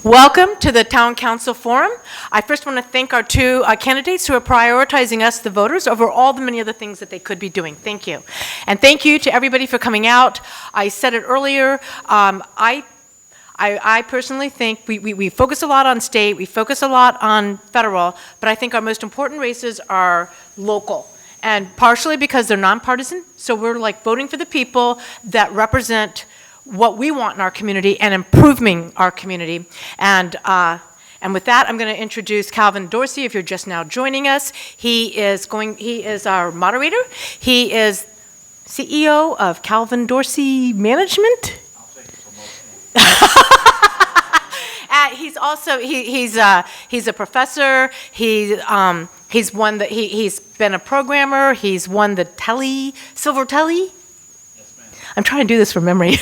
Welcome to the Town Council Forum. I first want to thank our two candidates who are prioritizing us, the voters, over all the many other things that they could be doing. Thank you. And thank you to everybody for coming out. I said it earlier, I personally think we focus a lot on state, we focus a lot on federal, but I think our most important races are local. And partially because they're nonpartisan, so we're like voting for the people that represent what we want in our community and improving our community. And with that, I'm going to introduce Calvin Dorsey. If you're just now joining us, he is our moderator. He is CEO of Calvin Dorsey Management. I'll take the promotion. He's also he's a professor. He's been a programmer. He's won the Silver Telly. I'm trying to do this from memory,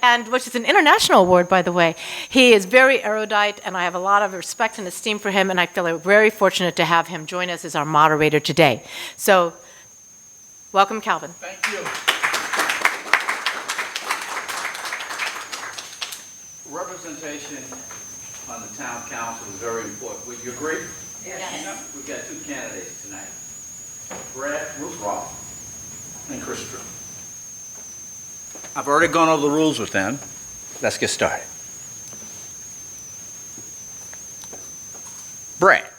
and which is an international award, by the way. He is very erudite, and I have a lot of respect and esteem for him, and I feel very fortunate to have him join us as our moderator today. So, welcome, Calvin. Thank you. Representation on the town council is very important. Would you agree? Yes. We've got two candidates tonight, Brad Ruthrauff and Chris Drew. I've already gone over the rules with them. Let's get started. Brad,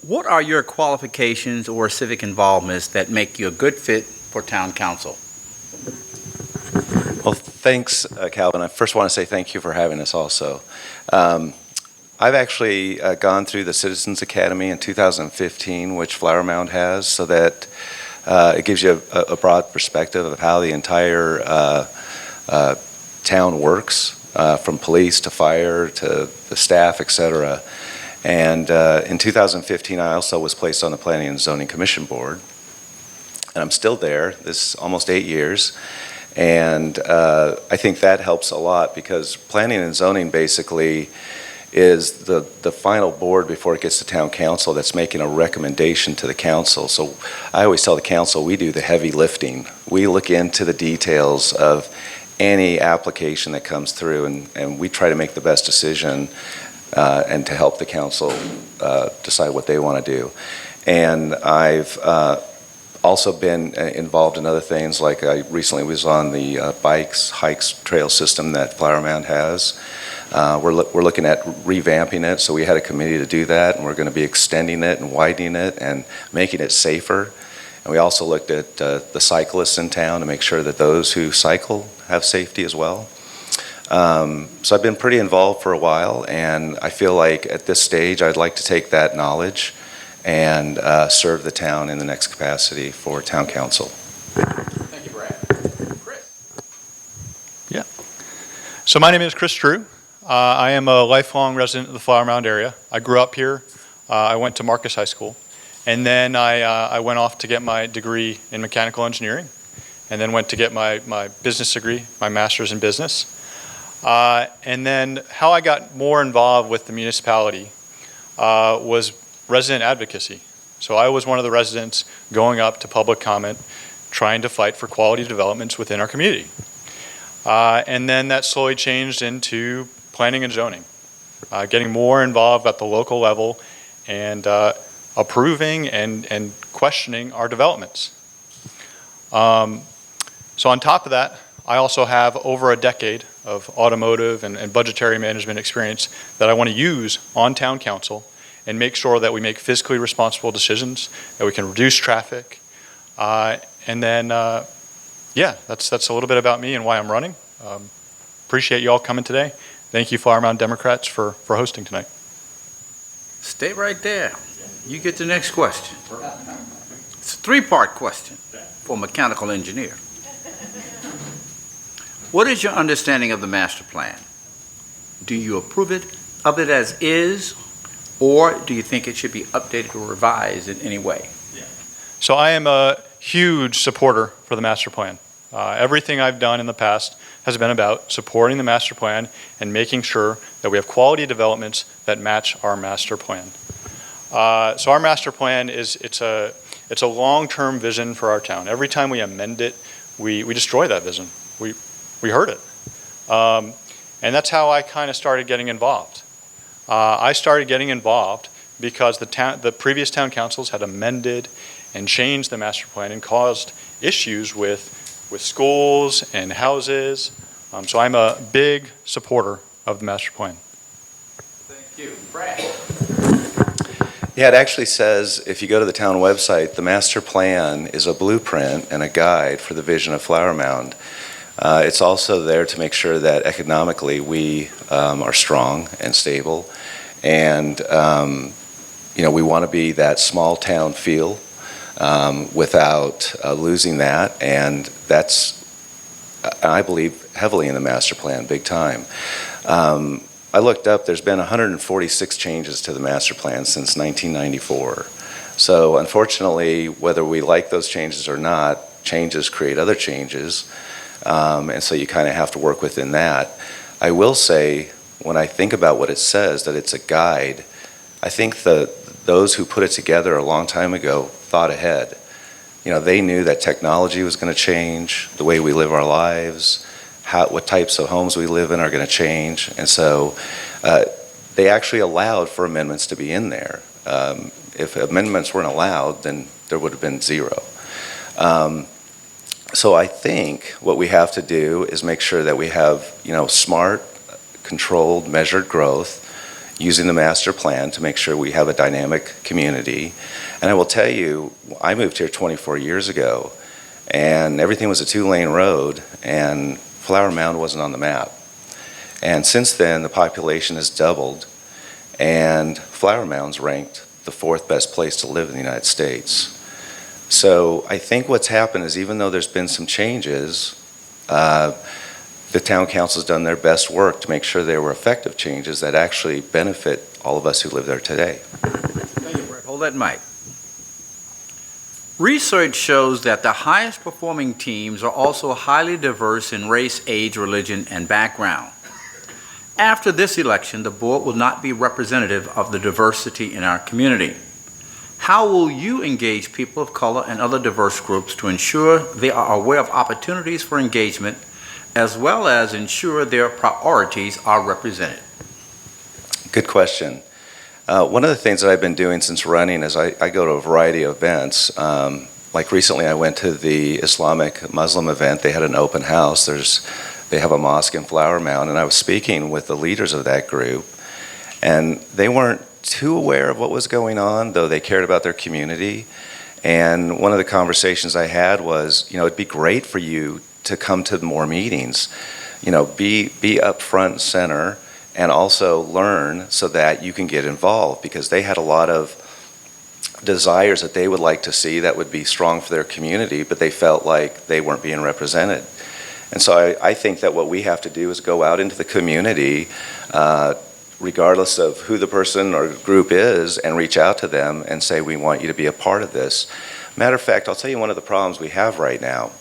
what are your qualifications or civic involvements that make you a good fit for town council? Well, thanks, Calvin. I first want to say thank you for having us also. I've actually gone through the Citizens Academy in 2015, which Flower Mound has, so that it gives you a broad perspective of how the entire town works, from police to fire to the staff, etc. And in 2015, I also was placed on the Planning and Zoning Commission Board, and I'm still there. This is almost 8 years, and I think that helps a lot because planning and zoning basically is the final board before it gets to town council that's making a recommendation to the council. So I always tell the council we do the heavy lifting. We look into the details of any application that comes through, and we try to make the best decision and to help the council decide what they want to do. And I've also been involved in other things, like I recently was on the bikes, hikes, trail system that Flower Mound has. We're looking at revamping it, so we had a committee to do that, and we're going to be extending it and widening it and making it safer. And we also looked at the cyclists in town to make sure that those who cycle have safety as well. So I've been pretty involved for a while, and I feel like at this stage I'd like to take that knowledge and serve the town in the next capacity for town council. Thank you, Brad. Chris? Yeah. So my name is Chris Drew. I am a lifelong resident of the Flower Mound area. I grew up here. I went to Marcus High School. And then I went off to get my degree in mechanical engineering, and then went to get my business degree, my master's in business. And then how I got more involved with the municipality was resident advocacy. So I was one of the residents going up to public comment, trying to fight for quality developments within our community. And then that slowly changed into planning and zoning, getting more involved at the local level and approving and questioning our developments. So on top of that, I also have over a decade of automotive and budgetary management experience that I want to use on town council and make sure that we make fiscally responsible decisions, that we can reduce traffic. And then, yeah, that's a little bit about me and why I'm running. Appreciate you all coming today. Thank you, Flower Mound Democrats, for hosting tonight. Stay right there. You get the next question. It's a three-part question for a mechanical engineer. What is your understanding of the master plan? Do you approve of it as is, or do you think it should be updated or revised in any way? So I am a huge supporter for the master plan. Everything I've done in the past has been about supporting the master plan and making sure that we have quality developments that match our master plan. So our master plan it's a long-term vision for our town. Every time we amend it, we destroy that vision. We hurt it. And that's how I kind of started getting involved. I started getting involved because the previous town councils had amended and changed the master plan and caused issues with schools and houses. So I'm a big supporter of the master plan. Thank you. Brad? Yeah, it actually says, if you go to the town website, the master plan is a blueprint and a guide for the vision of Flower Mound. It's also there to make sure that economically we are strong and stable. And, we want to be that small town feel without losing that. And that's, I believe, heavily in the master plan, big time. I looked up, there's been 146 changes to the master plan since 1994. So unfortunately, whether we like those changes or not, changes create other changes. And so you kind of have to work within that. I will say, when I think about what it says, that it's a guide, I think those who put it together a long time ago thought ahead. They knew that technology was going to change, the way we live our lives, what types of homes we live in are going to change. And so they actually allowed for amendments to be in there. If amendments weren't allowed, then there would have been zero. So I think what we have to do is make sure that we have, smart, controlled, measured growth using the master plan to make sure we have a dynamic community. And I will tell you, I moved here 24 years ago, and everything was a 2-lane road, and Flower Mound wasn't on the map. And since then, the population has doubled, and Flower Mound's ranked the 4th best place to live in the United States. So I think what's happened is, even though there's been some changes, the town council's done their best work to make sure they were effective changes that actually benefit all of us who live there today. Thank you, Brett. Hold that mic. Research shows that the highest performing teams are also highly diverse in race, age, religion, and background. After this election, the board will not be representative of the diversity in our community. How will you engage people of color and other diverse groups to ensure they are aware of opportunities for engagement, as well as ensure their priorities are represented? Good question. One of the things that I've been doing since running is I go to a variety of events. Like recently I went to the Islamic Muslim event. They had an open house. They have a mosque in Flower Mound, and I was speaking with the leaders of that group, and they weren't too aware of what was going on, though they cared about their community. And one of the conversations I had was, it'd be great for you to come to more meetings, be up front and center, and also learn so that you can get involved, because they had a lot of desires that they would like to see that would be strong for their community, but they felt like they weren't being represented. And so I think that what we have to do is go out into the community, regardless of who the person or group is, and reach out to them and say, we want you to be a part of this. Matter of fact, I'll tell you one of the problems we have right now.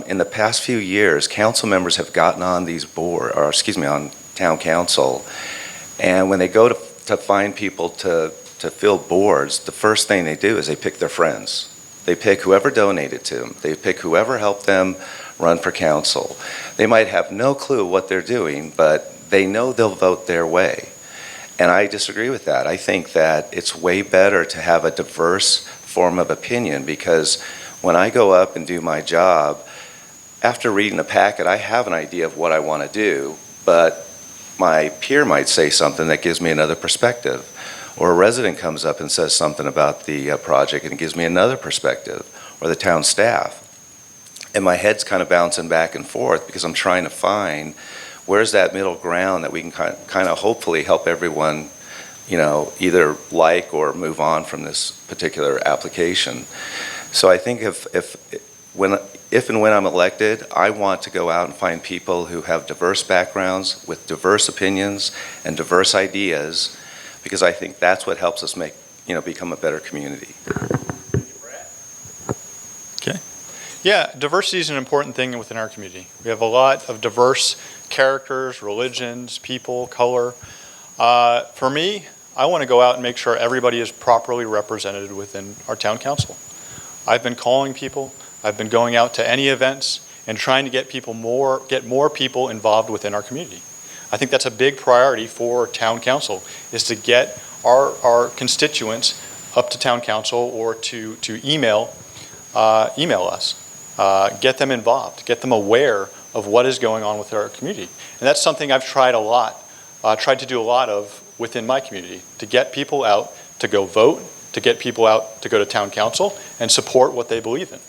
In the past few years, council members have gotten on on town council, and when they go to find people to fill boards, the first thing they do is they pick their friends. They pick whoever donated to them. They pick whoever helped them run for council. They might have no clue what they're doing, but they know they'll vote their way. And I disagree with that. I think that it's way better to have a diverse form of opinion, because when I go up and do my job, after reading the packet, I have an idea of what I want to do, but my peer might say something that gives me another perspective. Or a resident comes up and says something about the project and it gives me another perspective, or the town staff. And my head's kind of bouncing back and forth because I'm trying to find where's that middle ground that we can kind of hopefully help everyone, either like or move on from this particular application. So I think if and when I'm elected, I want to go out and find people who have diverse backgrounds with diverse opinions and diverse ideas, because I think that's what helps us become a better community. Okay. Yeah, diversity is an important thing within our community. We have a lot of diverse characters, religions, people, color. For me, I want to go out and make sure everybody is properly represented within our town council. I've been calling people. I've been going out to any events and trying to get more people involved within our community. I think that's a big priority for town council, is to get our constituents up to town council or to email us, get them involved, get them aware of what is going on with our community. And that's something I've tried to do a lot of within my community, to get people out to go vote, to get people out to go to town council and support what they believe in.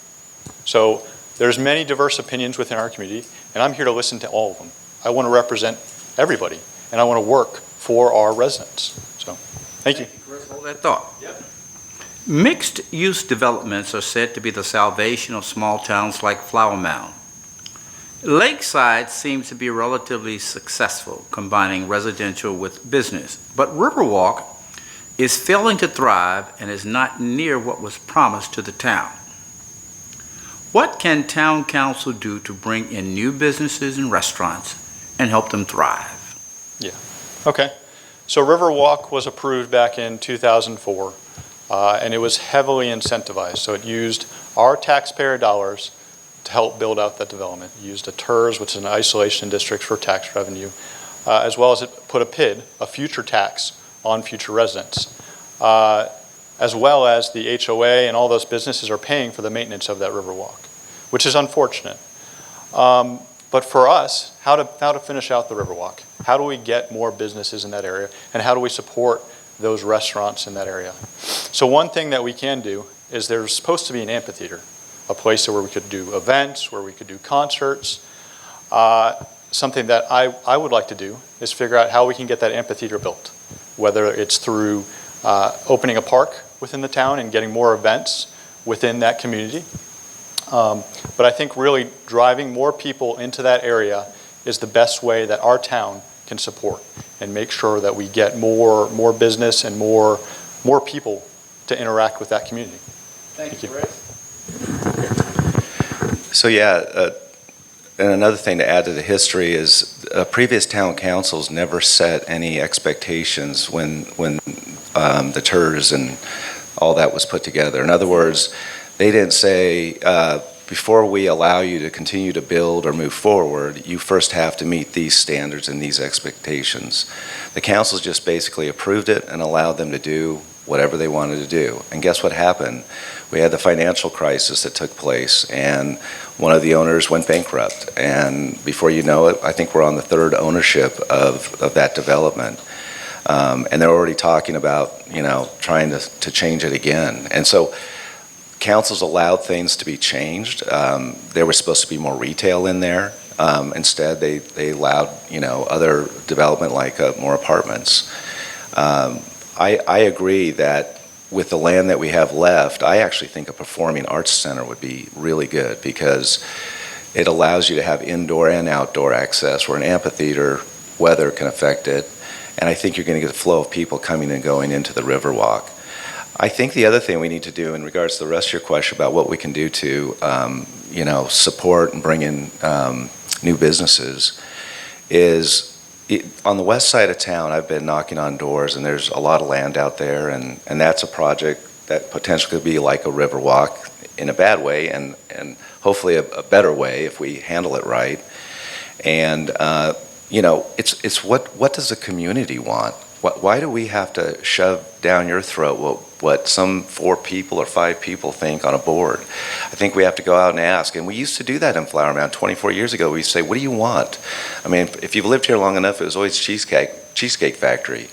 So there's many diverse opinions within our community, and I'm here to listen to all of them. I want to represent everybody, and I want to work for our residents. So, thank you. Chris, hold that thought. Yep. Mixed-use developments are said to be the salvation of small towns like Flower Mound. Lakeside seems to be relatively successful, combining residential with business, but Riverwalk is failing to thrive and is not near what was promised to the town. What can town council do to bring in new businesses and restaurants and help them thrive? Okay. So Riverwalk was approved back in 2004, and it was heavily incentivized. So it used our taxpayer dollars to help build out that development. It used a TERS, which is an isolation district for tax revenue, as well as it put a PID, a future tax, on future residents, as well as the HOA and all those businesses are paying for the maintenance of that Riverwalk, which is unfortunate. But for us, how to finish out the Riverwalk? How do we get more businesses in that area? And how do we support those restaurants in that area? So one thing that we can do is there's supposed to be an amphitheater, a place where we could do events, where we could do concerts. Something that I would like to do is figure out how we can get that amphitheater built, whether it's through opening a park within the town and getting more events within that community. But I think really driving more people into that area is the best way that our town can support and make sure that we get more business and more people to interact with that community. Thank you. So and another thing to add to the history is previous town councils never set any expectations when the TERS and all that was put together. In other words, they didn't say, before we allow you to continue to build or move forward, you first have to meet these standards and these expectations. The councils just basically approved it and allowed them to do whatever they wanted to do. And guess what happened? We had the financial crisis that took place, and one of the owners went bankrupt. And before you know it, I think we're on the third ownership of that development. And they're already talking about, trying to change it again. And so councils allowed things to be changed. There was supposed to be more retail in there. Instead, they allowed, other development like more apartments. I agree that with the land that we have left, I actually think a performing arts center would be really good because it allows you to have indoor and outdoor access where an amphitheater, weather can affect it. And I think you're going to get a flow of people coming and going into the Riverwalk. I think the other thing we need to do in regards to the rest of your question about what we can do to, support and bring in new businesses is on the west side of town, I've been knocking on doors, and there's a lot of land out there, and that's a project that potentially could be like a Riverwalk in a bad way, and hopefully a better way if we handle it right. And it's what does the community want? Why do we have to shove down your throat what some 4 people or 5 people think on a board? I think we have to go out and ask. And we used to do that in Flower Mound 24 years ago. We used to say, what do you want? I mean, if you've lived here long enough, it was always Cheesecake Factory.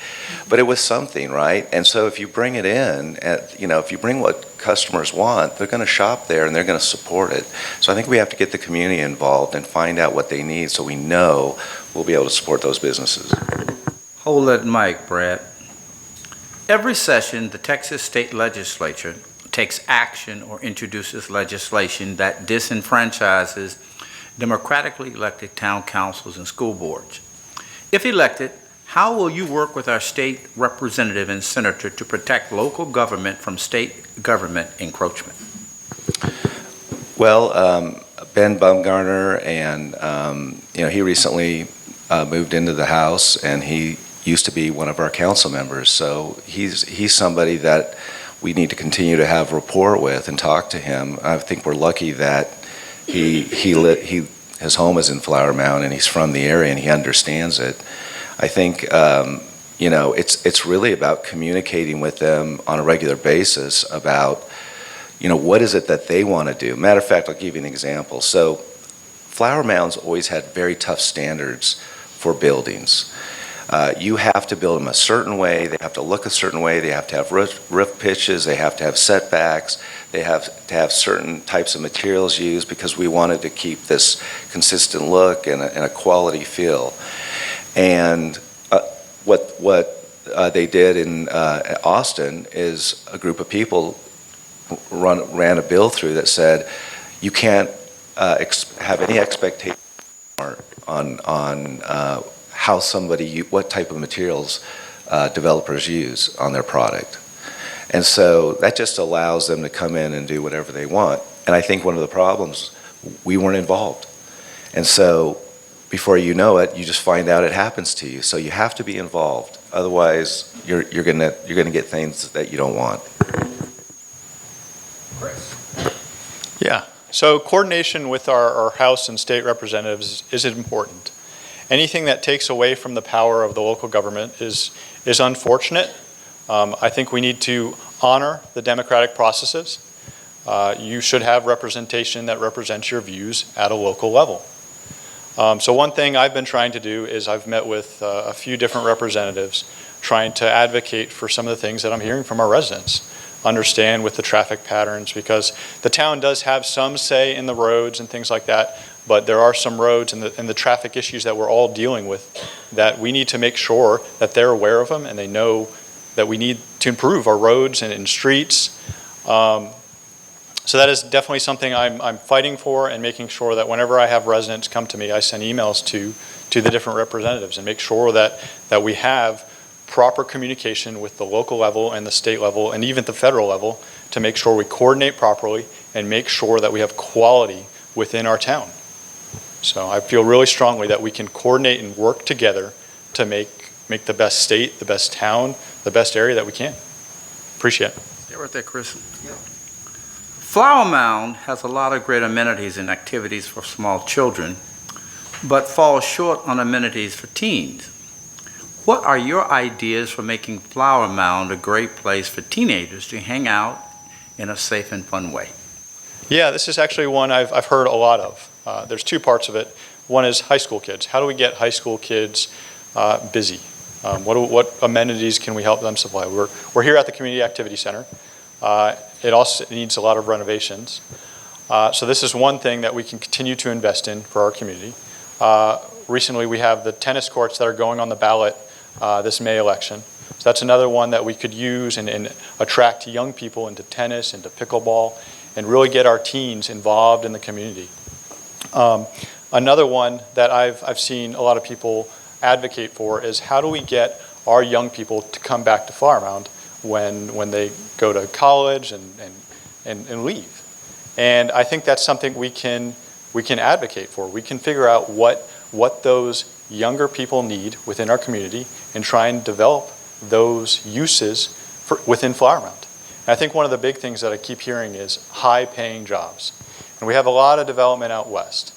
But it was something, right? And so if you bring it in, if you bring what customers want, they're going to shop there and they're going to support it. So I think we have to get the community involved and find out what they need so we know we'll be able to support those businesses. Hold that mic, Brad. Every session, the Texas State Legislature takes action or introduces legislation that disenfranchises democratically elected town councils and school boards. If elected, how will you work with our state representative and senator to protect local government from state government encroachment? Well, Ben Bumgarner, and he recently moved into the House, and he used to be one of our council members. So he's somebody that we need to continue to have rapport with and talk to him. I think we're lucky that he his home is in Flower Mound and he's from the area and he understands it. I think, it's really about communicating with them on a regular basis about, what is it that they want to do. Matter of fact, I'll give you an example. So Flower Mound's always had very tough standards for buildings. You have to build them a certain way, they have to look a certain way, they have to have roof pitches, they have to have setbacks, they have to have certain types of materials used because we wanted to keep this consistent look and a quality feel. And what they did in Austin is a group of people ran a bill through that said you can't have any expectation on how what type of materials developers use on their product. And so that just allows them to come in and do whatever they want. And I think one of the problems, we weren't involved. And so before you know it, you just find out it happens to you. So you have to be involved. Otherwise, you're gonna get things that you don't want. Yeah, so coordination with our House and state representatives is important. Anything that takes away from the power of the local government is unfortunate. I think we need to honor the democratic processes. You should have representation that represents your views at a local level. So one thing I've been trying to do is I've met with a few different representatives trying to advocate for some of the things that I'm hearing from our residents. Understand with the traffic patterns, because the town does have some say in the roads and things like that, but there are some roads and the traffic issues that we're all dealing with that we need to make sure that they're aware of them and they know that we need to improve our roads and streets. So that is definitely something I'm fighting for, and making sure that whenever I have residents come to me, I send emails to the different representatives and make sure that we have proper communication with the local level and the state level and even the federal level to make sure we coordinate properly and make sure that we have quality within our town. So I feel really strongly that we can coordinate and work together to make the best state, the best town, the best area that we can. Appreciate it. Stay right there, Chris. Yeah. Flower Mound has a lot of great amenities and activities for small children, but falls short on amenities for teens. What are your ideas for making Flower Mound a great place for teenagers to hang out in a safe and fun way? Yeah, this is actually one I've heard a lot of. There's two parts of it. One is high school kids. How do we get high school kids busy? What amenities can we help them supply? We're here at the Community Activity Center. It also needs a lot of renovations. So this is one thing that we can continue to invest in for our community. Recently we have the tennis courts that are going on the ballot this May election. So that's another one that we could use and attract young people into tennis, into pickleball, and really get our teens involved in the community. Another one that I've seen a lot of people advocate for is how do we get our young people to come back to Flower Mound when they go to college and leave. And I think that's something we can advocate for. We can figure out what those younger people need within our community and try and develop those uses within Flower Mound. And I think one of the big things that I keep hearing is high-paying jobs. And we have a lot of development out west.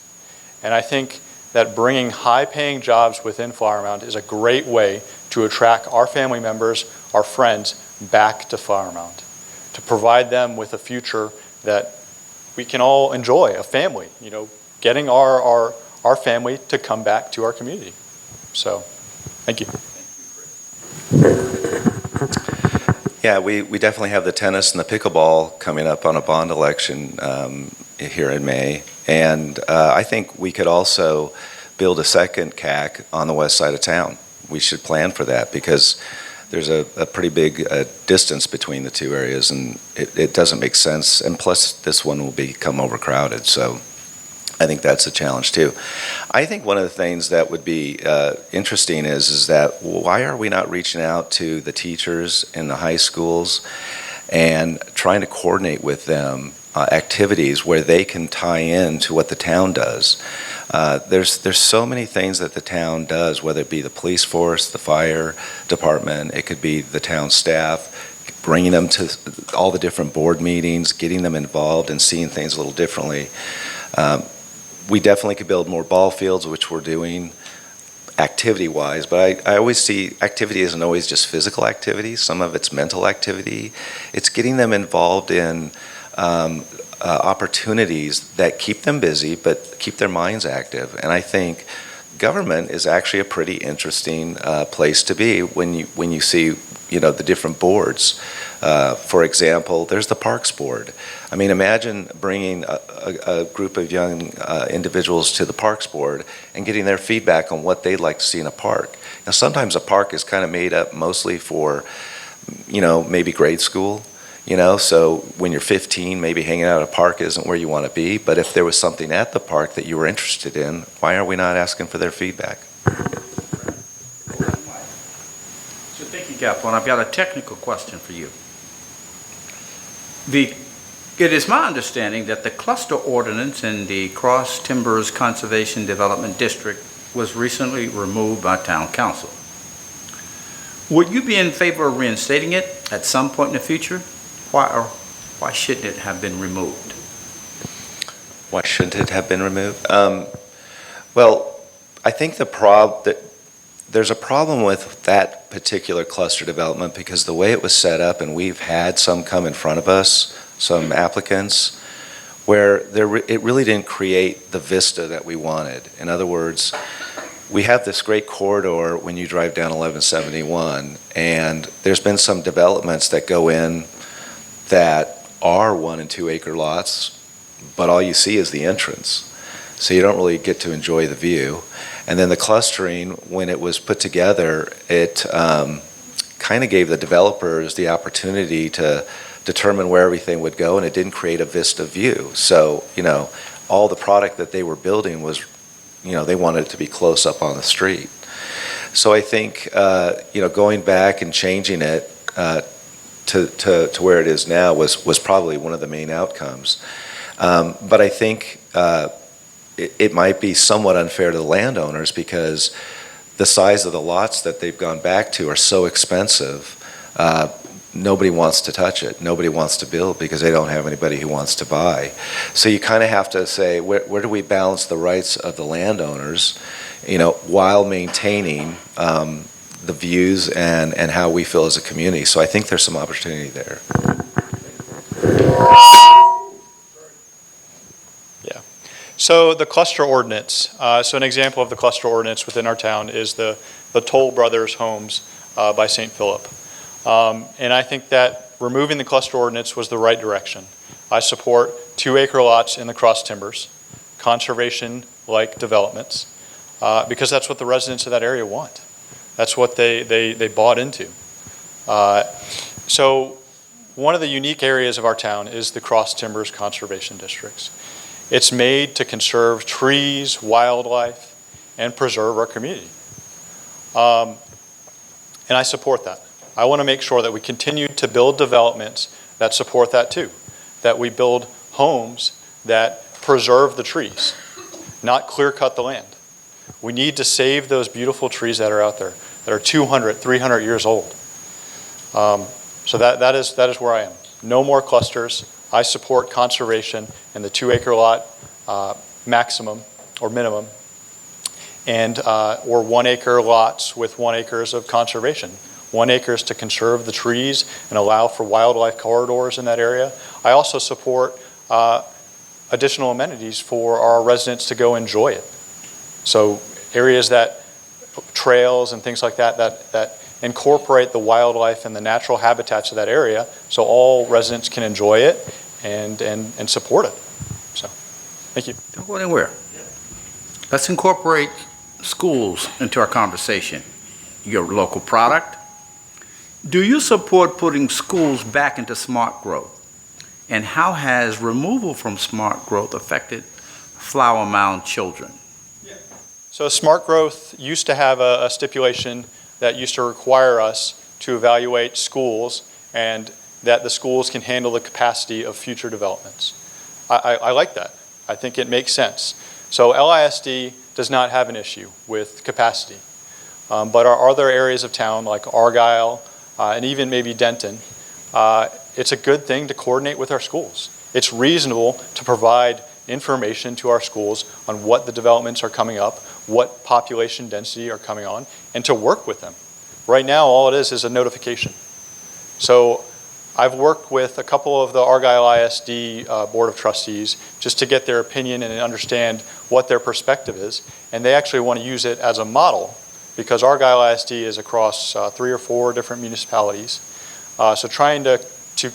And I think that bringing high-paying jobs within Flower Mound is a great way to attract our family members, our friends, back to Flower Mound, to provide them with a future that we can all enjoy, a family, getting our family to come back to our community. So, thank you. Yeah, we definitely have the tennis and the pickleball coming up on a bond election here in May. And I think we could also build a second CAC on the west side of town. We should plan for that because there's a pretty big distance between the two areas, and it doesn't make sense. And plus, this one will become overcrowded. So I think that's a challenge too. I think one of the things that would be interesting is that why are we not reaching out to the teachers in the high schools and trying to coordinate with them activities where they can tie in to what the town does. There's so many things that the town does, whether it be the police force, the fire department, it could be the town staff, bringing them to all the different board meetings, getting them involved and seeing things a little differently. we definitely could build more ball fields, which we're doing activity-wise, but I always see activity isn't always just physical activity. Some of it's mental activity. It's getting them involved in opportunities that keep them busy but keep their minds active. And I think government is actually a pretty interesting place to be when you see the different boards. For example, there's the Parks Board. I mean, imagine bringing a group of young individuals to the Parks Board and getting their feedback on what they'd like to see in a park. Now, sometimes a park is kind of made up mostly for, maybe grade school. So when you're 15, maybe hanging out at a park isn't where you want to be. But if there was something at the park that you were interested in, why are we not asking for their feedback? So thank you, Captain. I've got a technical question for you. It is my understanding that the cluster ordinance in the Cross Timbers Conservation Development District was recently removed by Town Council. Would you be in favor of reinstating it at some point in the future? Why shouldn't it have been removed? Why shouldn't it have been removed? Well, I think there's a problem with that particular cluster development because the way it was set up, and we've had some come in front of us, some applicants, where it really didn't create the vista that we wanted. In other words, we have this great corridor when you drive down 1171, and there's been some developments that go in that are 1 and 2 acre lots, but all you see is the entrance. So you don't really get to enjoy the view. And then the clustering, when it was put together, it kind of gave the developers the opportunity to determine where everything would go, and it didn't create a vista view. So, all the product that they were building was, they wanted it to be close up on the street. So I think, going back and changing it to where it is now was probably one of the main outcomes. But I think it might be somewhat unfair to the landowners because the size of the lots that they've gone back to are so expensive. Nobody wants to touch it. Nobody wants to build because they don't have anybody who wants to buy. So you kind of have to say, where do we balance the rights of the landowners, while maintaining the views and how we feel as a community. So I think there's some opportunity there. Yeah. So the cluster ordinance. So an example of the cluster ordinance within our town is the Toll Brothers homes by St. Philip. And I think that removing the cluster ordinance was the right direction. I support 2 acre lots in the cross timbers, conservation-like developments, because that's what the residents of that area want. That's what they bought into. So one of the unique areas of our town is the cross timbers conservation districts. It's made to conserve trees, wildlife, and preserve our community. And I support that. I want to make sure that we continue to build developments that support that too. That we build homes that preserve the trees, not clear cut the land. We need to save those beautiful trees that are out there, that are 200, 300 years old. So that is where I am. No more clusters. I support conservation and the 2 acre lot maximum or minimum, and or 1 acre lots with 1 acres of conservation. 1 acre is to conserve the trees and allow for wildlife corridors in that area. I also support additional amenities for our residents to go enjoy it. So areas trails and things like that incorporate the wildlife and the natural habitats of that area so all residents can enjoy it and support it. So, thank you. Don't go anywhere. Let's incorporate schools into our conversation. Your local product. Do you support putting schools back into smart growth? And how has removal from smart growth affected Flower Mound children? So smart growth used to have a stipulation that used to require us to evaluate schools and that the schools can handle the capacity of future developments. I like that. I think it makes sense. So LISD does not have an issue with capacity. But our other areas of town like Argyle and even maybe Denton, it's a good thing to coordinate with our schools. It's reasonable to provide information to our schools on what the developments are coming up, what population density are coming on, and to work with them. Right now, all it is a notification. So I've worked with a couple of the Argyle ISD Board of Trustees just to get their opinion and understand what their perspective is. And they actually want to use it as a model because Argyle ISD is across 3 or 4 different municipalities. So trying to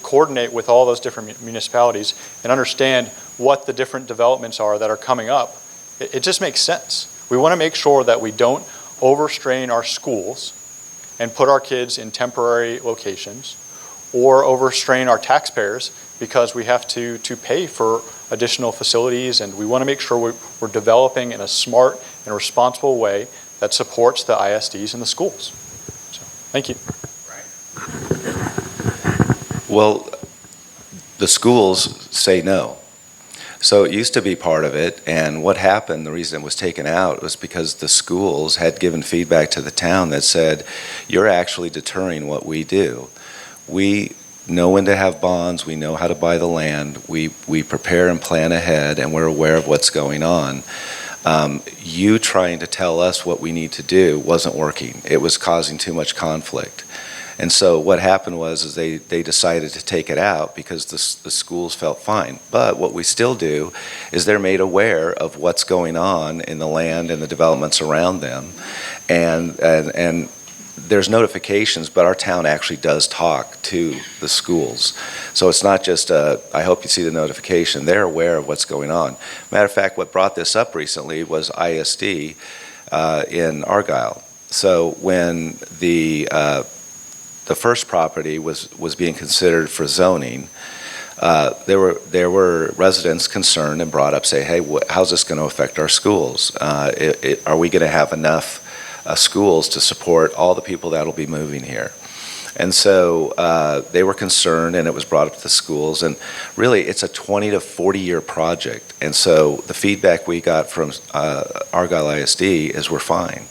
coordinate with all those different municipalities and understand what the different developments are that are coming up, it just makes sense. We want to make sure that we don't overstrain our schools and put our kids in temporary locations or overstrain our taxpayers because we have to pay for additional facilities, and we want to make sure we're developing in a smart and responsible way that supports the ISDs and the schools. So, thank you. Well, the schools say no. So it used to be part of it, and what happened, the reason it was taken out was because the schools had given feedback to the town that said, you're actually deterring what we do. We know when to have bonds, we know how to buy the land, we prepare and plan ahead, and we're aware of what's going on. You trying to tell us what we need to do wasn't working. It was causing too much conflict. And so what happened was they decided to take it out because the schools felt fine. But what we still do is they're made aware of what's going on in the land and the developments around them. And there's notifications, but our town actually does talk to the schools. So it's not just I hope you see the notification. They're aware of what's going on. Matter of fact, what brought this up recently was ISD in Argyle. So when the first property was being considered for zoning, there were residents concerned and brought up, say, hey, how's this going to affect our schools? Are we going to have enough schools to support all the people that will be moving here? And so they were concerned, and it was brought up to the schools. And really, it's a 20 to 40 year project. And so the feedback we got from Argyle ISD is we're fine.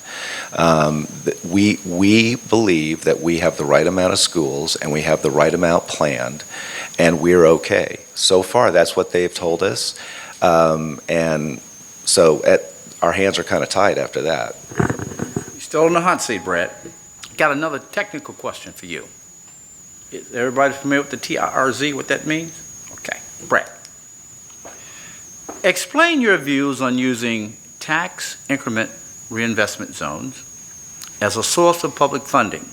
We believe that we have the right amount of schools and we have the right amount planned, and we're okay. So far, that's what they've told us. And so our hands are kind of tied after that. Still in the hot seat, Brett. Got another technical question for you. Is everybody familiar with the TIRZ, what that means? Okay, Brett. Explain your views on using tax increment reinvestment zones as a source of public funding.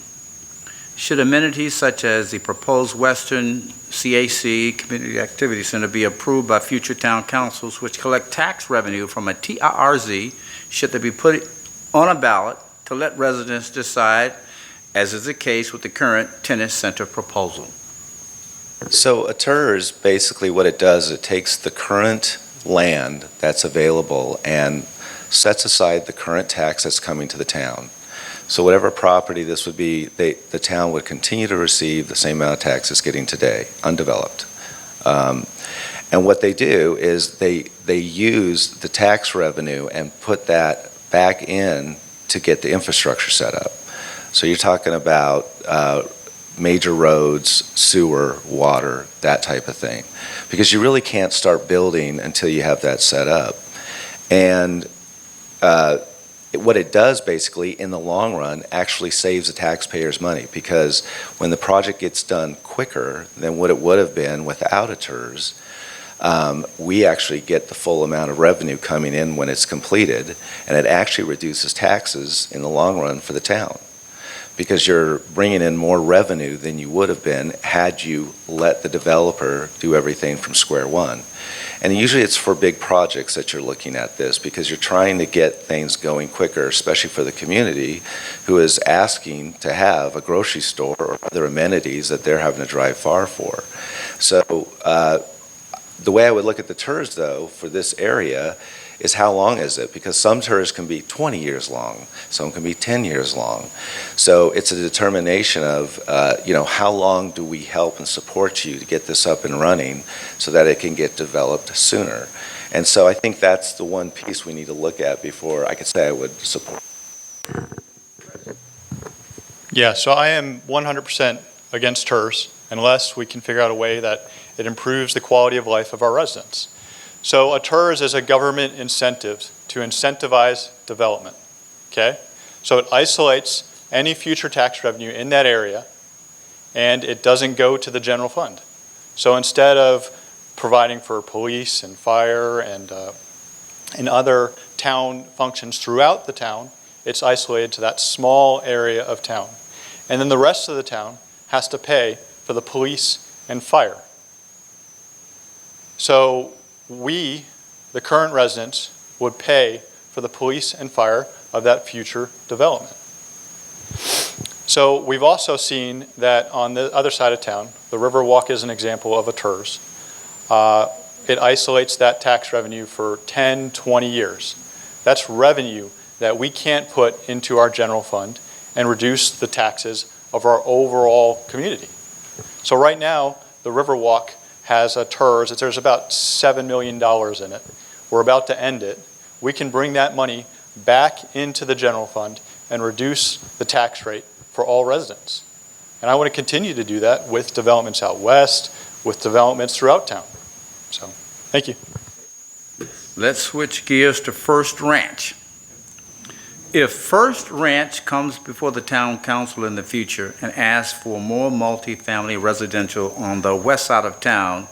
Should amenities such as the proposed Western CAC Community Activity Center be approved by future town councils which collect tax revenue from a TIRZ, should they be put on a ballot to let residents decide, as is the case with the current tennis center proposal? So a TIRZ, basically what it does, it takes the current land that's available and sets aside the current tax that's coming to the town. So whatever property this would be, the town would continue to receive the same amount of tax it's getting today, undeveloped. And what they do is they use the tax revenue and put that back in to get the infrastructure set up. So you're talking about major roads, sewer, water, that type of thing. Because you really can't start building until you have that set up. And what it does basically in the long run actually saves the taxpayers money, because when the project gets done quicker than what it would have been without a TIRZ, we actually get the full amount of revenue coming in when it's completed, and it actually reduces taxes in the long run for the town, because you're bringing in more revenue than you would have been had you let the developer do everything from square one. And usually it's for big projects that you're looking at this, because you're trying to get things going quicker, especially for the community who is asking to have a grocery store or other amenities that they're having to drive far for. So the way I would look at the TIRZ, though, for this area is how long is it? Because some TIRZ can be 20 years long, some can be 10 years long. So it's a determination of, how long do we help and support you to get this up and running so that it can get developed sooner. And so I think that's the one piece we need to look at before I could say I would support. Yeah, so I am 100% against TIRZ unless we can figure out a way that it improves the quality of life of our residents. So a TERS is a government incentive to incentivize development, okay? So it isolates any future tax revenue in that area, and it doesn't go to the general fund. So instead of providing for police and fire and other town functions throughout the town, it's isolated to that small area of town. And then the rest of the town has to pay for the police and fire. So we, the current residents, would pay for the police and fire of that future development. So we've also seen that on the other side of town, the Riverwalk is an example of a TERS. It isolates that tax revenue for 10, 20 years. That's revenue that we can't put into our general fund and reduce the taxes of our overall community. So right now, the Riverwalk has a TERS. There's about $7 million in it. We're about to end it. We can bring that money back into the general fund and reduce the tax rate for all residents. And I want to continue to do that with developments out west, with developments throughout town. So, thank you. Let's switch gears to First Ranch. If First Ranch comes before the town council in the future and asks for more multifamily residential on the west side of town,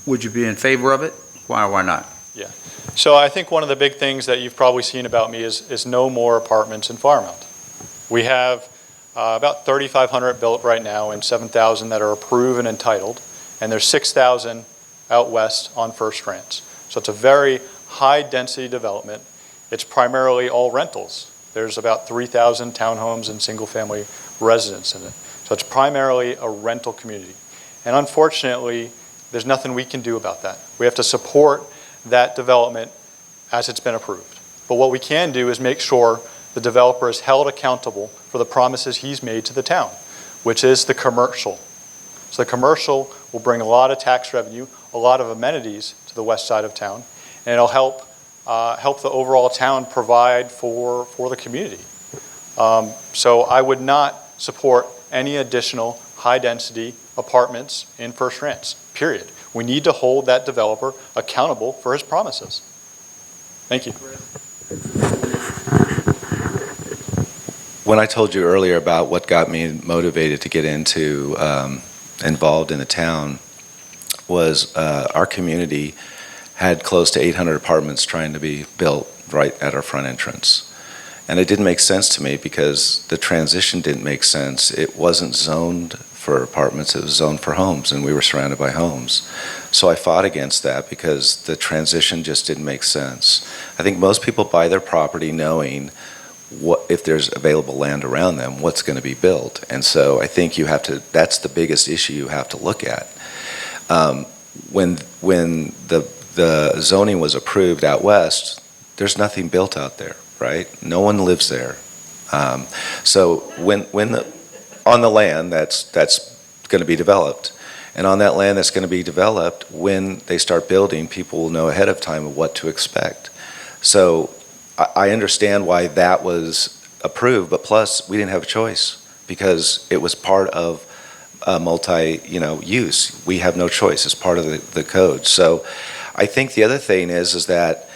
would you be in favor of it? Why or why not? Yeah. So I think one of the big things that you've probably seen about me is no more apartments in Flower Mound. We have about 3,500 built right now and 7,000 that are approved and entitled, and there's 6,000 out west on First Ranch. So it's a very high density development. It's primarily all rentals. There's about 3,000 townhomes and single family residents in it. So it's primarily a rental community. And unfortunately, there's nothing we can do about that. We have to support that development as it's been approved. But what we can do is make sure the developer is held accountable for the promises he's made to the town, which is the commercial. So the commercial will bring a lot of tax revenue, a lot of amenities to the west side of town, and it'll help the overall town provide for the community. So I would not support any additional high-density apartments in First Ranch, period. We need to hold that developer accountable for his promises. Thank you. When I told you earlier about what got me motivated to get involved in the town was our community had close to 800 apartments trying to be built right at our front entrance. And it didn't make sense to me because the transition didn't make sense. It wasn't zoned for apartments, it was zoned for homes, and we were surrounded by homes. So I fought against that because the transition just didn't make sense. I think most people buy their property knowing what, if there's available land around them, what's going to be built. And so I think you have to, that's the biggest issue you have to look at. When the zoning was approved out west, there's nothing built out there, right? No one lives there. So when on the land that's going to be developed, and on that land that's going to be developed, when they start building, people will know ahead of time of what to expect. So I understand why that was approved, but plus we didn't have a choice because it was part of use. We have no choice. It's part of the code. So I think the other thing is that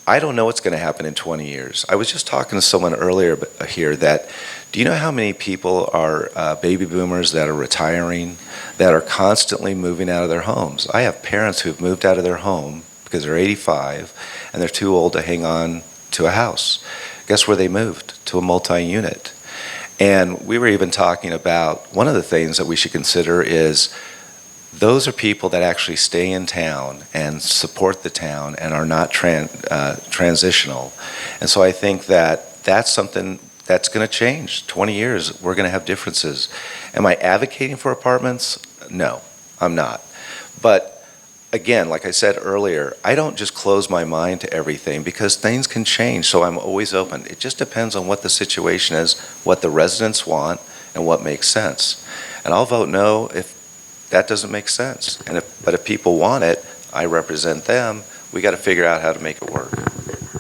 I don't know what's going to happen in 20 years. I was just talking to someone earlier here that, do you know how many people are baby boomers that are retiring, that are constantly moving out of their homes? I have parents who've moved out of their home because they're 85 and they're too old to hang on to a house. Guess where they moved? To a multi-unit. And we were even talking about one of the things that we should consider is those are people that actually stay in town and support the town and are not transitional. And so I think that that's something that's going to change. 20 years, we're going to have differences. Am I advocating for apartments? No, I'm not. But again, like I said earlier, I don't just close my mind to everything because things can change, so I'm always open. It just depends on what the situation is, what the residents want, and what makes sense. And I'll vote no if that doesn't make sense. But if people want it, I represent them. We got to figure out how to make it work.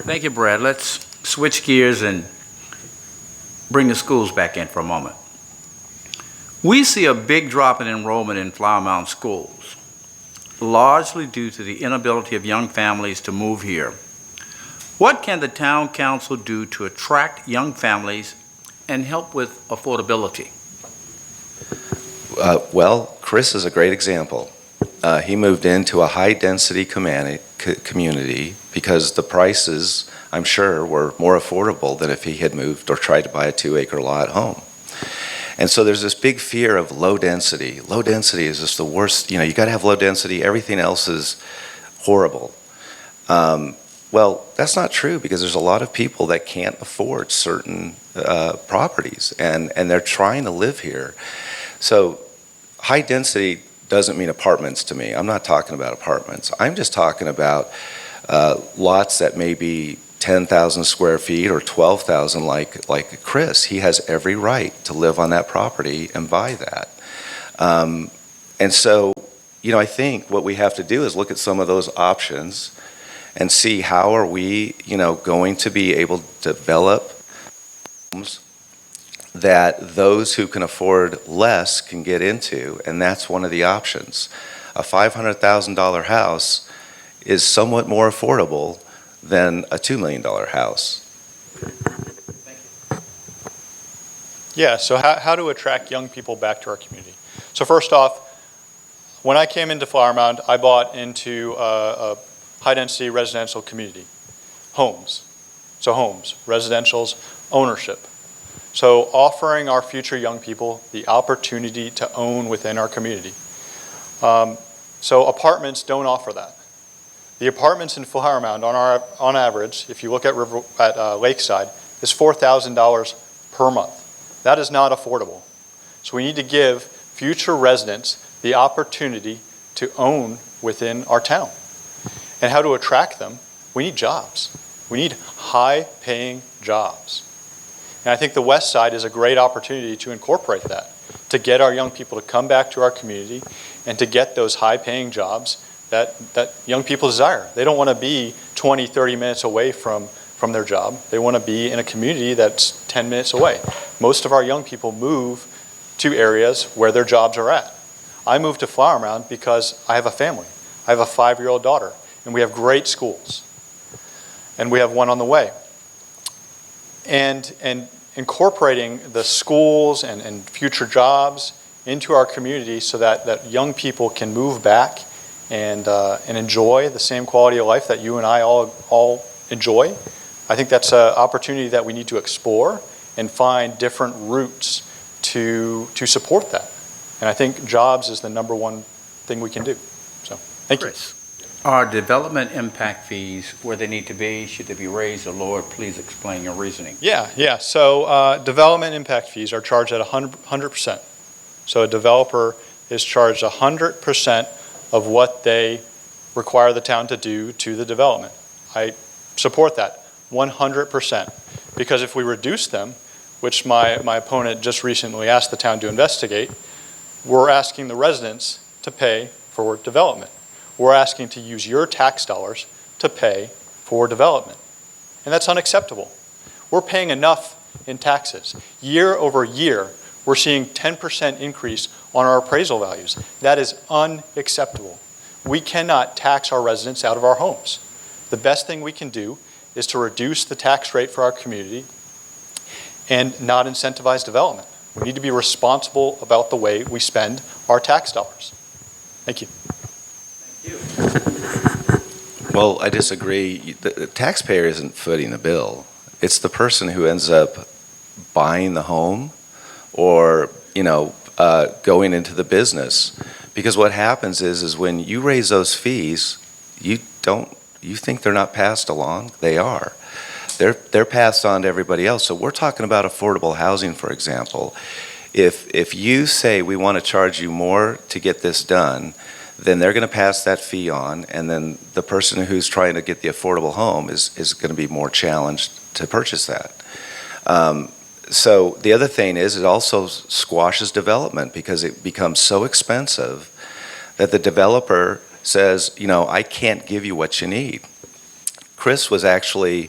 Thank you, Brad. Let's switch gears and bring the schools back in for a moment. We see a big drop in enrollment in Flower Mound schools. largely due to the inability of young families to move here. What can the town council do to attract young families and help with affordability? Well, Chris is a great example. He moved into a high-density community because the prices, I'm sure, were more affordable than if he had moved or tried to buy a 2-acre lot home. And so there's this big fear of low density. Low density is just the worst. You got to have low density. Everything else is horrible. Well, that's not true because there's a lot of people that can't afford certain properties, and they're trying to live here. So high density doesn't mean apartments to me. I'm not talking about apartments. I'm just talking about lots that may be 10,000 square feet or 12,000 like Chris. He has every right to live on that property and buy that. And so, I think what we have to do is look at some of those options and see how are we, going to be able to develop homes that those who can afford less can get into, and that's one of the options. A $500,000 house is somewhat more affordable than a $2 million house. Yeah, so how to attract young people back to our community. So first off, when I came into Flower Mound, I bought into a high-density residential community. Homes. So homes, residentials, ownership. So offering our future young people the opportunity to own within our community. So apartments don't offer that. The apartments in Flower Mound, on average, if you look at Lakeside, is $4,000 per month. That is not affordable. So we need to give future residents the opportunity to own within our town. And how to attract them? We need jobs. We need high-paying jobs. And I think the West Side is a great opportunity to incorporate that, to get our young people to come back to our community and to get those high-paying jobs that young people desire. They don't want to be 20, 30 minutes away from their job. They want to be in a community that's 10 minutes away. Most of our young people move to areas where their jobs are at. I moved to Flower Mound because I have a family. I have a 5-year-old daughter, and we have great schools. And we have one on the way. And incorporating the schools and future jobs into our community so that young people can move back and enjoy the same quality of life that you and I all enjoy. I think that's an opportunity that we need to explore and find different routes to support that. And I think jobs is the number one thing we can do. So, thank you. Are development impact fees where they need to be? Should they be raised or lowered? Please explain your reasoning. Yeah. So development impact fees are charged at 100%. So a developer is charged 100% of what they require the town to do to the development. I support that 100%, because if we reduce them, which my opponent just recently asked the town to investigate, we're asking the residents to pay for development. We're asking to use your tax dollars to pay for development. And that's unacceptable. We're paying enough in taxes. Year over year, we're seeing 10% increase on our appraisal values. That is unacceptable. We cannot tax our residents out of our homes. The best thing we can do is to reduce the tax rate for our community and not incentivize development. We need to be responsible about the way we spend our tax dollars. Thank you. Well, I disagree. The taxpayer isn't footing the bill. It's the person who ends up buying the home or, going into the business. Because what happens is when you raise those fees, you think they're not passed along. They are. They're passed on to everybody else. So we're talking about affordable housing, for example. If you say we want to charge you more to get this done, then they're going to pass that fee on, and then the person who's trying to get the affordable home is going to be more challenged to purchase that. So the other thing is it also squashes development because it becomes so expensive that the developer says, I can't give you what you need. Chris was actually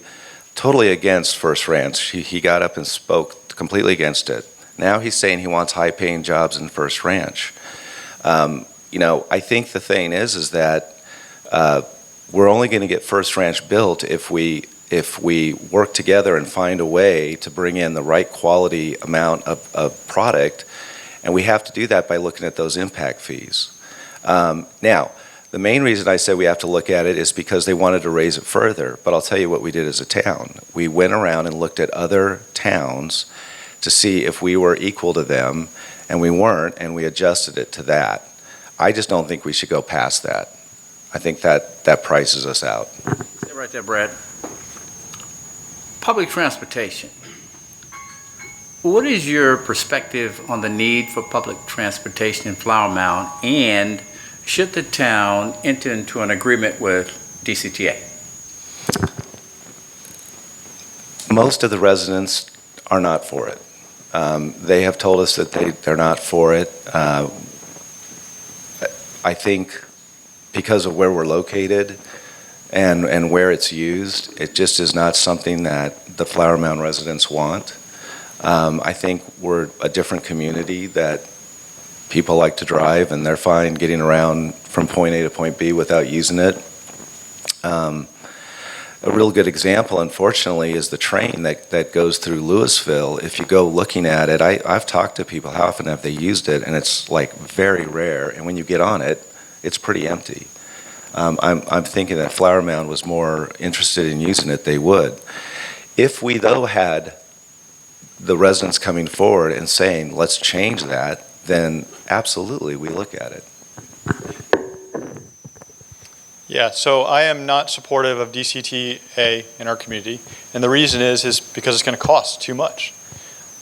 totally against First Ranch. He got up and spoke completely against it. Now he's saying he wants high-paying jobs in First Ranch. I think the thing is that we're only going to get First Ranch built if we work together and find a way to bring in the right quality amount of product, and we have to do that by looking at those impact fees. Now, the main reason I said we have to look at it is because they wanted to raise it further, but I'll tell you what we did as a town. We went around and looked at other towns to see if we were equal to them, and we weren't, and we adjusted it to that. I just don't think we should go past that. I think that prices us out. Stay right there, Brad. Public transportation. What is your perspective on the need for public transportation in Flower Mound, and should the town enter into an agreement with DCTA? Most of the residents are not for it. They have told us that they're not for it. I think because of where we're located and where it's used, it just is not something that the Flower Mound residents want. I think we're a different community that people like to drive, and they're fine getting around from point A to point B without using it. A real good example, unfortunately, is the train that goes through Louisville. If you go looking at it, I've talked to people, how often have they used it, and it's like very rare, and when you get on it, it's pretty empty. I'm thinking that Flower Mound was more interested in using it, they would. If we, though, had the residents coming forward and saying, let's change that, then absolutely we look at it. Yeah, so I am not supportive of DCTA in our community, and the reason is because it's going to cost too much.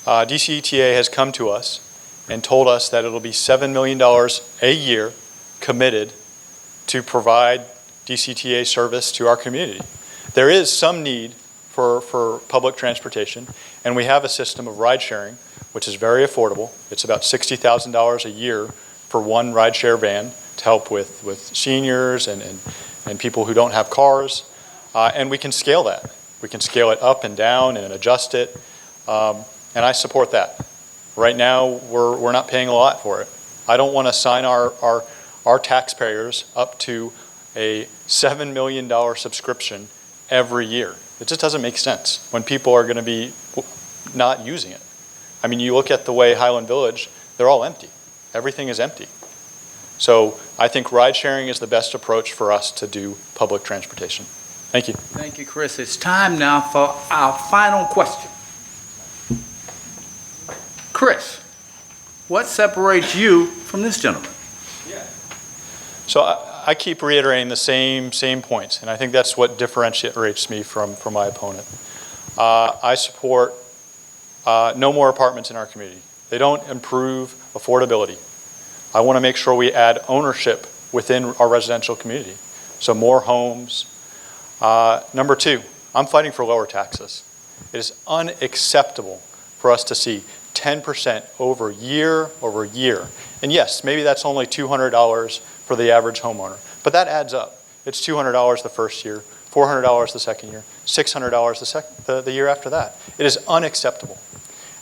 DCTA has come to us and told us that it'll be $7 million a year committed to provide DCTA service to our community. There is some need for public transportation, and we have a system of ride sharing, which is very affordable. It's about $60,000 a year for one ride share van to help with seniors and people who don't have cars, and we can scale that. We can scale it up and down and adjust it, and I support that. Right now, we're not paying a lot for it. I don't want to sign our taxpayers up to a $7 million subscription every year. It just doesn't make sense when people are going to be not using it. I mean, you look at the way Highland Village, they're all empty. Everything is empty. So I think ride sharing is the best approach for us to do public transportation. Thank you. Thank you, Chris. It's time now for our final question. Chris, what separates you from this gentleman? So I keep reiterating the same points, and I think that's what differentiates me from my opponent. I support no more apartments in our community. They don't improve affordability. I want to make sure we add ownership within our residential community, so more homes. Number two, I'm fighting for lower taxes. It is unacceptable for us to see 10% over year. And yes, maybe that's only $200 for the average homeowner, but that adds up. It's $200 the first year, $400 the second year, $600 the year after that. It is unacceptable.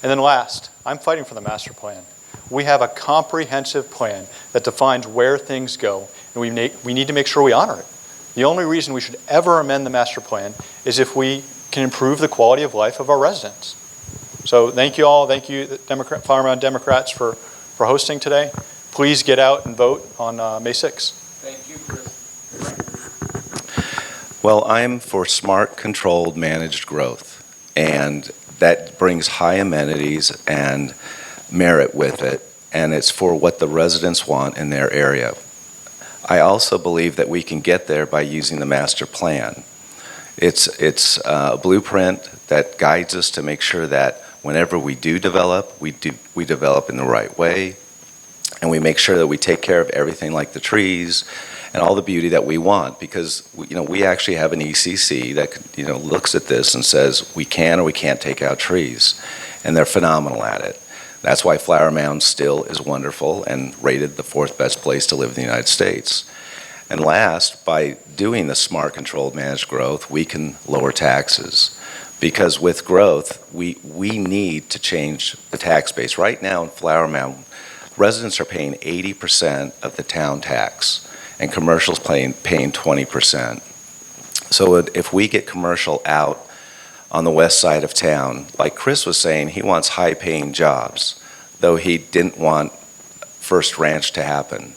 And then last, I'm fighting for the master plan. We have a comprehensive plan that defines where things go, and we need to make sure we honor it. The only reason we should ever amend the master plan is if we can improve the quality of life of our residents. So thank you all. Thank you, Flower Mound Democrats, for hosting today. Please get out and vote on May 6th. Thank you, Chris. Well, I'm for smart, controlled, managed growth, and that brings high amenities and merit with it, and it's for what the residents want in their area. I also believe that we can get there by using the master plan. It's a blueprint that guides us to make sure that whenever we do develop, we develop in the right way, and we make sure that we take care of everything like the trees and all the beauty that we want, because we actually have an ECC that looks at this and says we can or we can't take out trees, and they're phenomenal at it. That's why Flower Mound still is wonderful and rated the 4th best place to live in the United States. And last, by doing the smart, controlled, managed growth, we can lower taxes. Because with growth, we need to change the tax base. Right now in Flower Mound, residents are paying 80% of the town tax, and commercial's paying 20%. So if we get commercial out on the west side of town, like Chris was saying, he wants high-paying jobs, though he didn't want First Ranch to happen.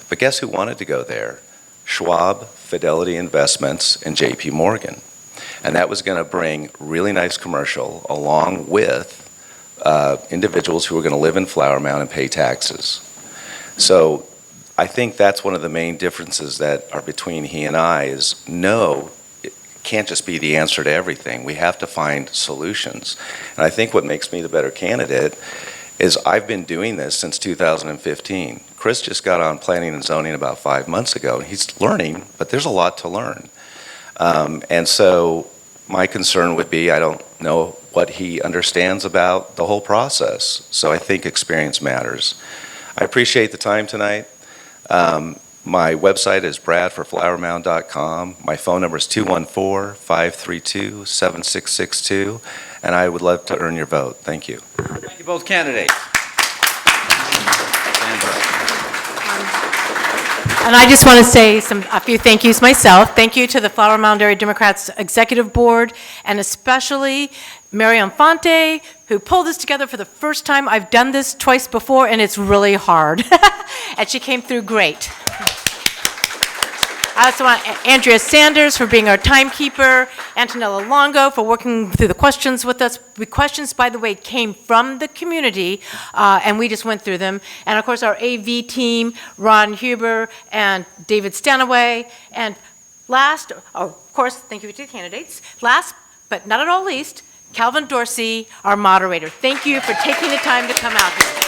But guess who wanted to go there? Schwab, Fidelity Investments, and JP Morgan. And that was going to bring really nice commercial along with individuals who were going to live in Flower Mound and pay taxes. So I think that's one of the main differences that are between he and I is no, it can't just be the answer to everything. We have to find solutions. And I think what makes me the better candidate is I've been doing this since 2015. Chris just got on planning and zoning about 5 months ago. He's learning, but there's a lot to learn. And so my concern would be I don't know what he understands about the whole process. So I think experience matters. I appreciate the time tonight. My website is bradforflowermound.com. My phone number is 214-532-7662, and I would love to earn your vote. Thank you. Thank you, both candidates. And I just want to say a few thank yous myself. Thank you to the Flower Mound Area Democrats Executive Board, and especially Mary Infante, who pulled this together for the first time. I've done this twice before, and it's really hard. And she came through great. I also want Andrea Sanders for being our timekeeper, Antonella Longo for working through the questions with us. The questions, by the way, came from the community, and we just went through them. And of course, our AV team, Ron Huber and David Stanaway. And last, of course, thank you to the candidates. Last, but not at all least, Calvin Dorsey, our moderator. Thank you for taking the time to come out here.